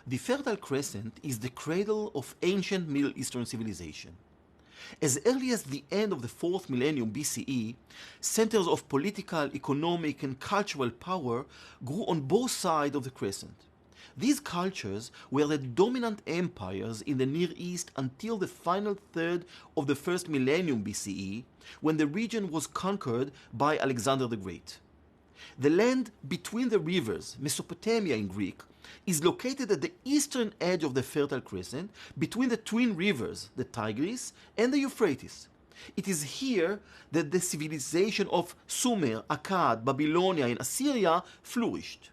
The Fertile Crescent is the cradle of ancient Middle Eastern civilization. As early as the end of the 4th millennium BCE, centers of political, economic, and cultural power grew on both sides of the crescent. These cultures were the dominant empires in the Near East until the final third of the 1st millennium BCE, when the region was conquered by Alexander the Great. The land between the rivers, Mesopotamia in Greek, is located at the eastern edge of the Fertile Crescent between the twin rivers, the Tigris and the Euphrates. It is here that the civilization of Sumer, Akkad, Babylonia, and Assyria flourished.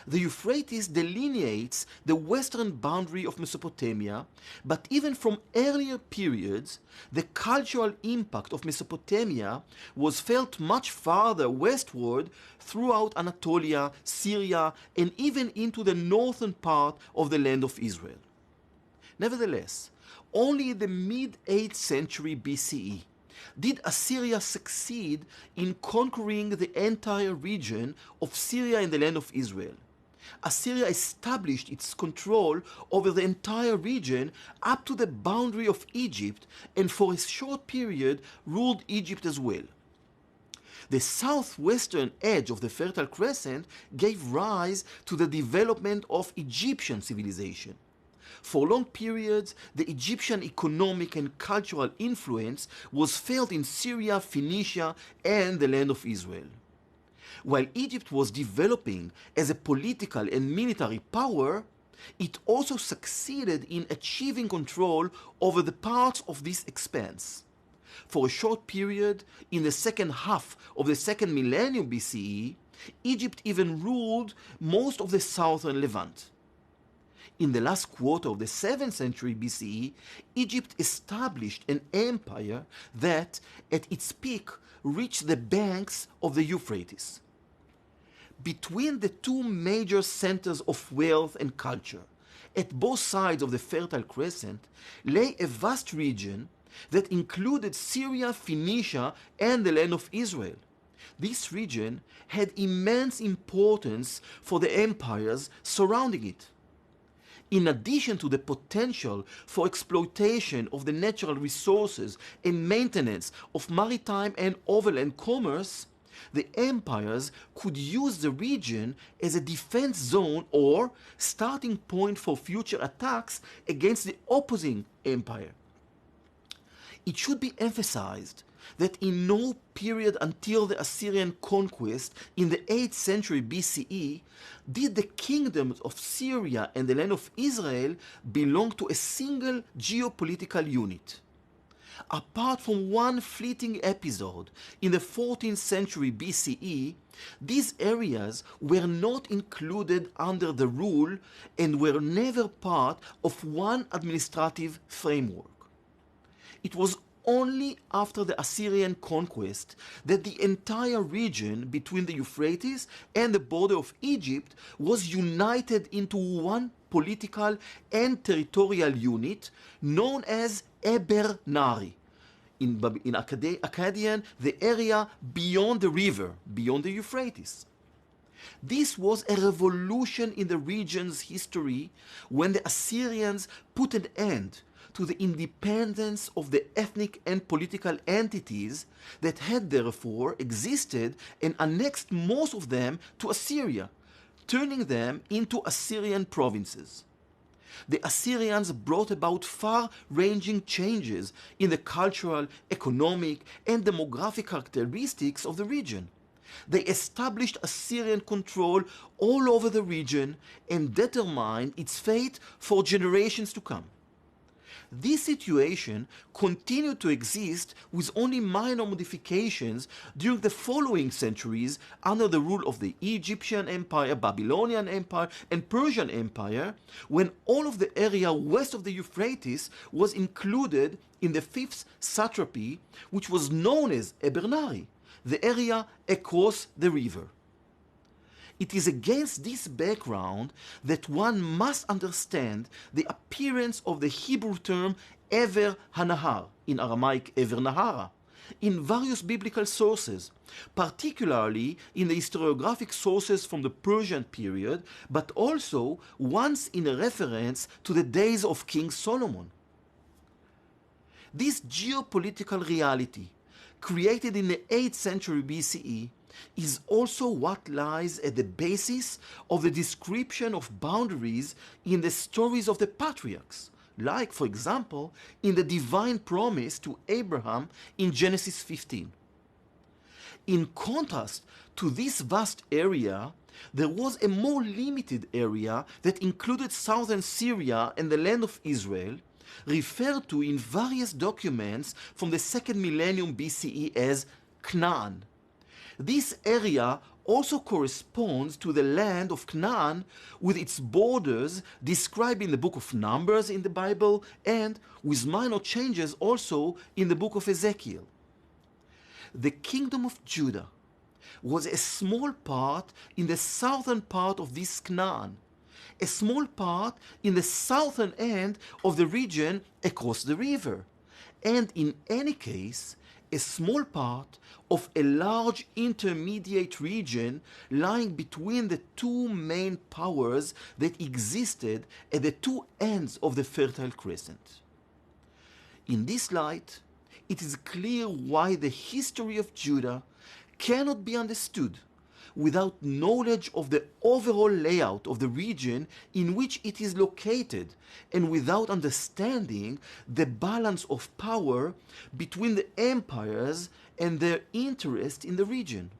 The Euphrates delineates the western boundary of Mesopotamia, but even from earlier periods, the cultural impact of Mesopotamia was felt much farther westward throughout Anatolia, Syria, and even into the northern part of the land of Israel. Nevertheless, only in the mid-8th century BCE did Assyria succeed in conquering the entire region of Syria and the land of Israel. Assyria established its control over the entire region up to the boundary of Egypt, and for a short period ruled Egypt as well. The southwestern edge of the Fertile Crescent gave rise to the development of Egyptian civilization. For long periods, the Egyptian economic and cultural influence was felt in Syria, Phoenicia, and the land of Israel. While Egypt was developing as a political and military power, it also succeeded in achieving control over the parts of this expanse. For a short period, in the second half of the 2nd millennium BCE, Egypt even ruled most of the southern Levant. In the last quarter of the 7th century BCE, Egypt established an empire that, at its peak, reached the banks of the Euphrates. Between the two major centers of wealth and culture, at both sides of the Fertile Crescent, lay a vast region that included Syria, Phoenicia, and the land of Israel. This region had immense importance for the empires surrounding it. In addition to the potential for exploitation of the natural resources and maintenance of maritime and overland commerce, the empires could use the region as a defense zone or starting point for future attacks against the opposing empire. It should be emphasized that in no period until the Assyrian conquest in the 8th century BCE did the kingdoms of Syria and the land of Israel belong to a single geopolitical unit. Apart from one fleeting episode in the 14th century BCE, these areas were not included under the rule and were never part of one administrative framework. It was only after the Assyrian conquest that the entire region between the Euphrates and the border of Egypt was united into one political and territorial unit known as Eber Nari. In Akkadian, the area beyond the river, beyond the Euphrates. This was a revolution in the region's history when the Assyrians put an end to the independence of the ethnic and political entities that had therefore existed and annexed most of them to Assyria, turning them into Assyrian provinces. The Assyrians brought about far-ranging changes in the cultural, economic, and demographic characteristics of the region. They established Assyrian control all over the region and determined its fate for generations to come. This situation continued to exist with only minor modifications during the following centuries under the rule of the Egyptian Empire, Babylonian Empire, and Persian Empire, when all of the area west of the Euphrates was included in the 5th satrapy, which was known as Eber Nari, the area across the river. It is against this background that one must understand the appearance of the Hebrew term Ever Hanahar, in Aramaic Ever Nahara, in various biblical sources, particularly in the historiographic sources from the Persian period, but also once in a reference to the days of King Solomon. This geopolitical reality, created in the 8th century BCE, is also what lies at the basis of the description of boundaries in the stories of the patriarchs, like, for example, in the divine promise to Abraham in Genesis 15. In contrast to this vast area, there was a more limited area that included southern Syria and the land of Israel, referred to in various documents from the 2nd millennium BCE as Canaan. This area also corresponds to the land of Canaan with its borders described in the book of Numbers in the Bible and with minor changes also in the book of Ezekiel. The kingdom of Judah was a small part in the southern part of this Canaan, a small part in the southern end of the region across the river, and in any case, a small part of a large intermediate region lying between the two main powers that existed at the two ends of the Fertile Crescent. In this light, it is clear why the history of Judah cannot be understood without knowledge of the overall layout of the region in which it is located and without understanding the balance of power between the empires and their interest in the region.